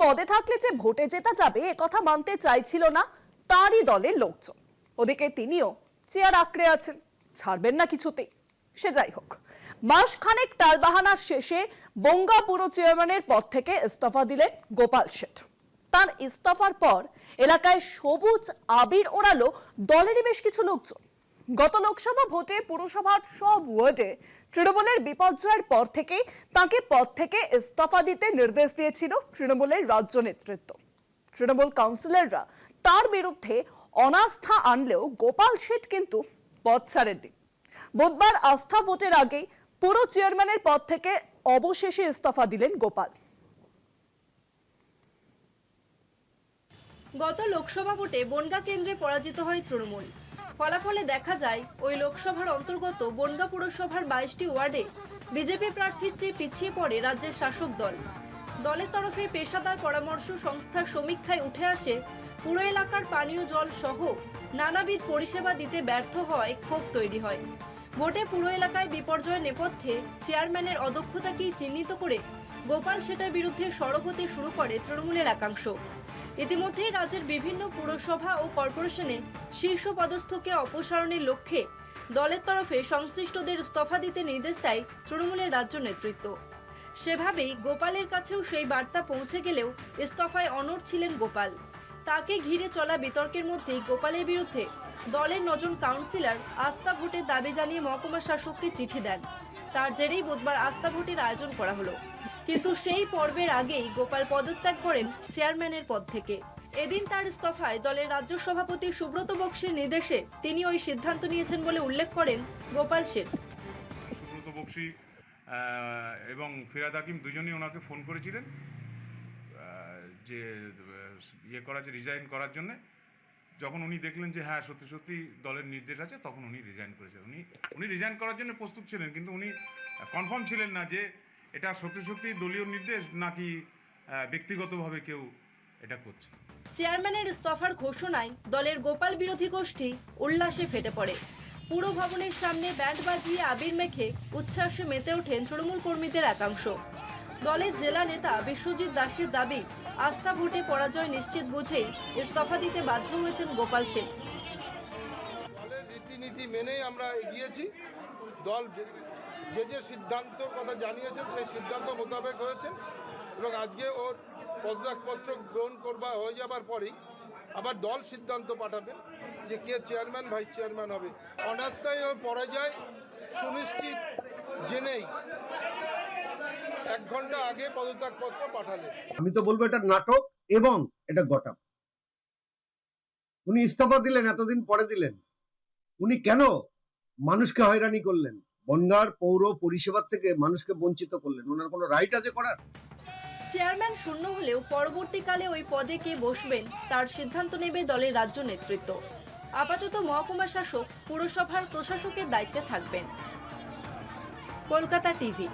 পদে থাকলে যে ভোটে জেতা যাবে একথা মানতে চাইছিল না তারই দলের লোকজন। ওদিকে তিনিও চেয়ার আঁকড়ে আছেন, ছাড়বেন না কিছুতেই। সে যাই হোক, মাস খানেক টালবাহানার শেষে বনগাঁ পুর চেয়ারম্যানের পদ থেকে ইস্তফা দিলেন গোপাল শেঠ। তার ইস্তফার পর এলাকায় সবুজ আবির ওড়ালো দলেরই বেশ কিছু লোকজন। গত লোকসভা ভোটে পুরসভার সব ওয়ার্ডে তৃণমূলের বিপর্যয়ের পর থেকেই তাকে পদ থেকে ইস্তফা দিতে নির্দেশ দিয়েছিল তৃণমূলের রাজ্য নেতৃত্ব। তৃণমূল কাউন্সিলররা তার বিরুদ্ধে অনাস্থা আনলেও গোপাল শেঠ কিন্তু পদ ছাড়েননি। বুধবার আস্থা ভোটের আগেই পুরো চেয়ারম্যানের পদ থেকে অবশেষে ইস্তফা দিলেন গোপাল। গত লোকসভা ভোটে বনগাঁ কেন্দ্রে পরাজিত হয় তৃণমূল। ফলাফলে দেখা যায় ওই লোকসভার অন্তর্গত বনগাঁ পুরসভার 22টি ওয়ার্ডে বিজেপি প্রার্থীর চেয়ে পিছিয়ে পড়ে রাজ্যের শাসক দল। দলের তরফে পেশাদার পরামর্শ সংস্থার সমীক্ষায় উঠে আসে পুরো এলাকার পানীয় জল সহ নানাবিধ পরিষেবা দিতে ব্যর্থ হওয়ায় ক্ষোভ তৈরি হয়। ভোটে পুরো এলাকায় বিপর্যয়ের নেপথ্যে চেয়ারম্যানের অদক্ষতাকেই চিহ্নিত করে গোপাল শেঠের বিরুদ্ধে সরব হতে শুরু করে তৃণমূলের একাংশ। ইতিমধ্যেই রাজ্যের বিভিন্ন পুরসভা ও কর্পোরেশনে শীর্ষ পদস্থকে অপসারণের লক্ষ্যে দলের তরফে সংশ্লিষ্টদের ইস্তফা দিতে নির্দেশ দেয় তৃণমূলের রাজ্য নেতৃত্ব। সেভাবেই গোপালের কাছেও সেই বার্তা পৌঁছে গেলেও ইস্তফায় অনড় ছিলেন গোপাল। তাকে ঘিরে চলা বিতর্কের মধ্যেই গোপালের বিরুদ্ধে দলের 9 জন কাউন্সিলর আস্থা ভোটের দাবি জানিয়ে মহকুমা শাসককে চিঠি দেন। তার জেরেই বুধবার আস্থা ভোটের আয়োজন করা হলো। কিন্তু সেই পর্বের আগেই গোপাল পদত্যাগ করেন চেয়ারম্যানের পদ থেকে। এদিন তার ইস্তফায় দলের রাজ্য সভাপতি সুব্রত বক্সির নির্দেশে তিনি ওই সিদ্ধান্ত নিয়েছেন বলে উল্লেখ করেন গোপাল শেঠ। সুব্রত বক্সি এবং ফিরাদ হাকিম দুজনেই ওনাকে ফোন করেছিলেন যে রিজাইন করার জন্য। যখন উনি দেখলেন যে হ্যাঁ সত্যি সত্যি দলের নির্দেশ আছে, তখন উনি রিজাইন করেছেন। উনি রিজাইন করার জন্য প্রস্তুত ছিলেন, কিন্তু উনি কনফার্ম ছিলেন না যে এটা সত্যি সত্যি দলীয় নির্দেশ নাকি ব্যক্তিগতভাবে কেউ এটা করছে। চেয়ারম্যানের ইস্তফার ঘোষণায় দলের গোপাল বিরোধী গোষ্ঠী উল্লাসে ফেটে পড়ে। পুরো ভবনের সামনে ব্যান্ড বাজিয়ে আবির মেখে উচ্ছ্বাসে মেতে ওঠেন তৃণমূল কর্মীদের একাংশ। দলের জেলা নেতা বিশ্বজিৎ দাসের দাবি, আস্থা ভোটে পরাজয় নিশ্চিত বুঝেই ইস্তফা দিতে বাধ্য হয়েছেন গোপাল শেঠ। দলের রীতিনীতি মেনেই আমরা এগিয়েছি। দল যে সিদ্ধান্তের কথা জানিয়েছেন সেই সিদ্ধান্ত মোতাবেক হয়েছেন এবং আজকে ওর পদত্যাগপত্র গ্রহণ হয়ে যাবার পরেই আবার দল সিদ্ধান্ত পাঠাবেন যে কে চেয়ারম্যান ভাইস চেয়ারম্যান হবে। অনাস্থায় ওর পরাজয় সুনিশ্চিত জেনেই 1 ঘন্টা আগে পদত্যাগপত্র পাঠালেন। আমি তো বলবো এটা নাটক এবং এটা গটআপ। উনি ইস্তফা দিলেন, এতদিন পরে দিলেন। উনি কেন মানুষকে হয়রানি করলেন? বনগাঁর পৌর পরিষেবার থেকে মানুষকে বঞ্চিত করলেন। ওনার কোনো রাইট আছে করার? চেয়ারম্যান শূন্য হলেও পরবর্তীকালে ওই পদে কে বসবেন তার সিদ্ধান্ত নেবে দলের রাজ্য নেতৃত্ব। আপাতত মহকুমা শাসক পুরসভার প্রশাসকের দায়িত্বে থাকবেন। কলকাতা টিভি।